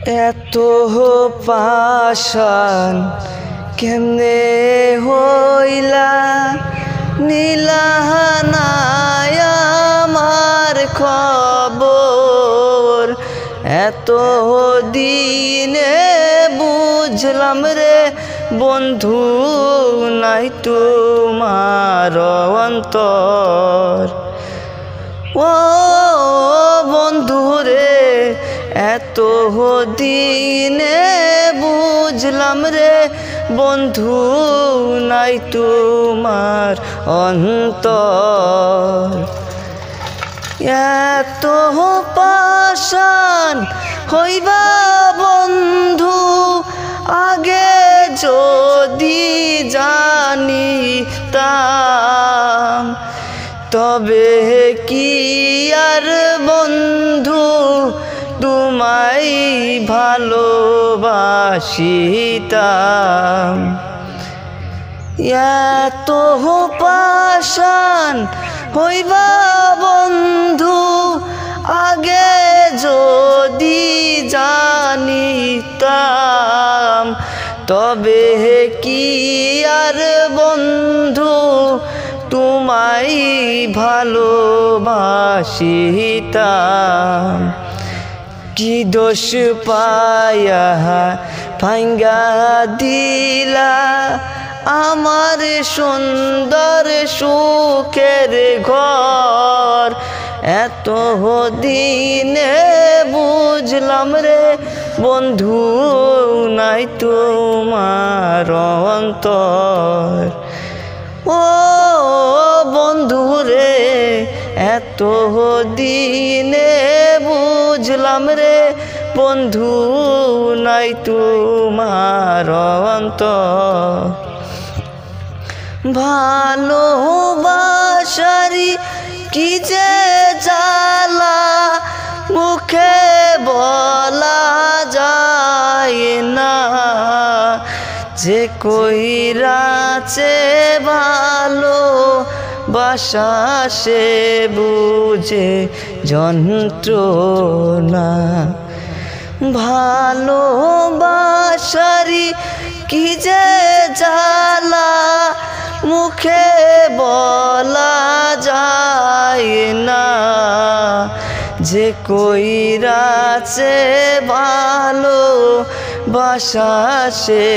এত পাষাণ কেমনে হইলা নীলাহানায় আমার খবর। এত দিনে বুঝলাম রে বন্ধু নাই তোমার অন্তর। ও বন্ধু রে এত দিনে বুঝলাম রে বন্ধু নাই তোমার অন্তর। এত পাষাণ হইবা বন্ধু আগে যদি জানিতাম, তবে কি আর বন্ধু তোমায় ভালোবাসিতাম। এত পাষাণ হইবা বন্ধু আগে যদি জানিতাম, তবে কি আর বন্ধু তোমায় ভালোবাসিতাম। কি দোষ পায়া ভাঙ্গা দিলা আমার সুন্দর সুখের ঘর। এত দিনে বুঝলাম রে বন্ধু নাই তোমার অন্তর। ও বন্ধু রে এত দিনে বুঝলাম রে বন্ধু নাই তোমার অন্তর। ভালোবাসারি কি যে জ্বালা মুখে বলা যায় না, যে কইরাছে ভালো বাসা সে বুঝে যন্ত্রণা। ভালোবাসারি কি যে জ্বালা মুখে বলা যায় না, যে কইরাছে ভালো বাসা সে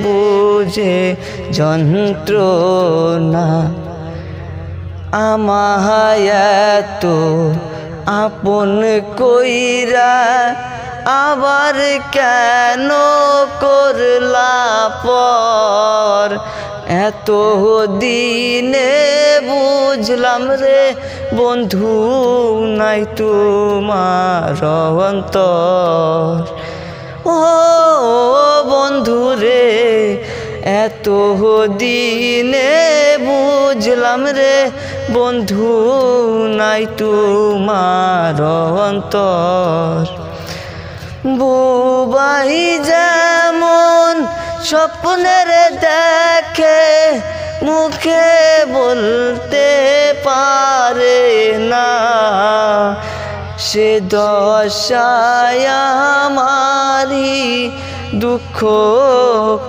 বুঝে যন্ত্রণা। আমায় তো আপন কইরা আবার কেন করলা পর। এত দিনে বুঝলাম রে বন্ধু নাই তোমার অন্তর। ও বন্ধু রে এত দিনে বুঝলাম রে বন্ধু নাই তোমার অন্তর। বুবাই যেমন স্বপ্নের দেখে মুখে বলতে পারে না, সে দশায় আমারি দুঃখ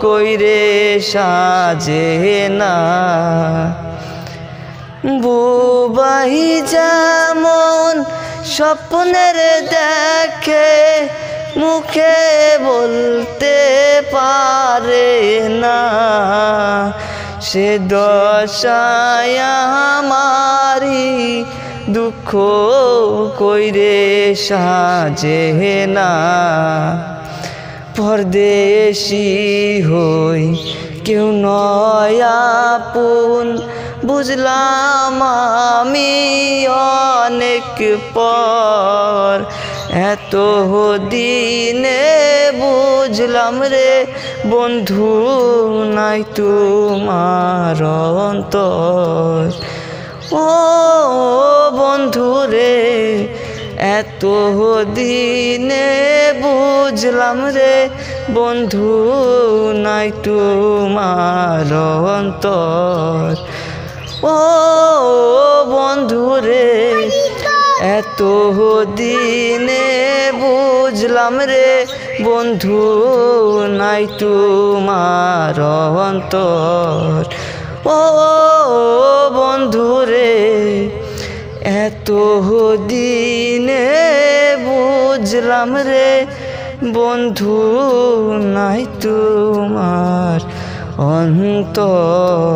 কইরে সাজে না। বুবাই যেমন স্বপ্নের দেখে মুখে বলতে পারে না, সে দশায় আমারি দুঃখ কইরে সাজে না। পরদেশি হই কেউ নয় আপন বুঝলাম আমি অনেক পর। এত দিনে বুঝলাম রে বন্ধু নাই তোমার অন্তর। ও বন্ধু রে এত দিনে বুঝলাম রে বন্ধু নাই তোমার অন্তর। ও বন্ধু রে এত দিনে বুঝলাম রে বন্ধু নাই তোমার অন্তর। ও বন্ধু রে এত দিনে বুঝলাম রে বন্ধু নাই তোমার অন্তর।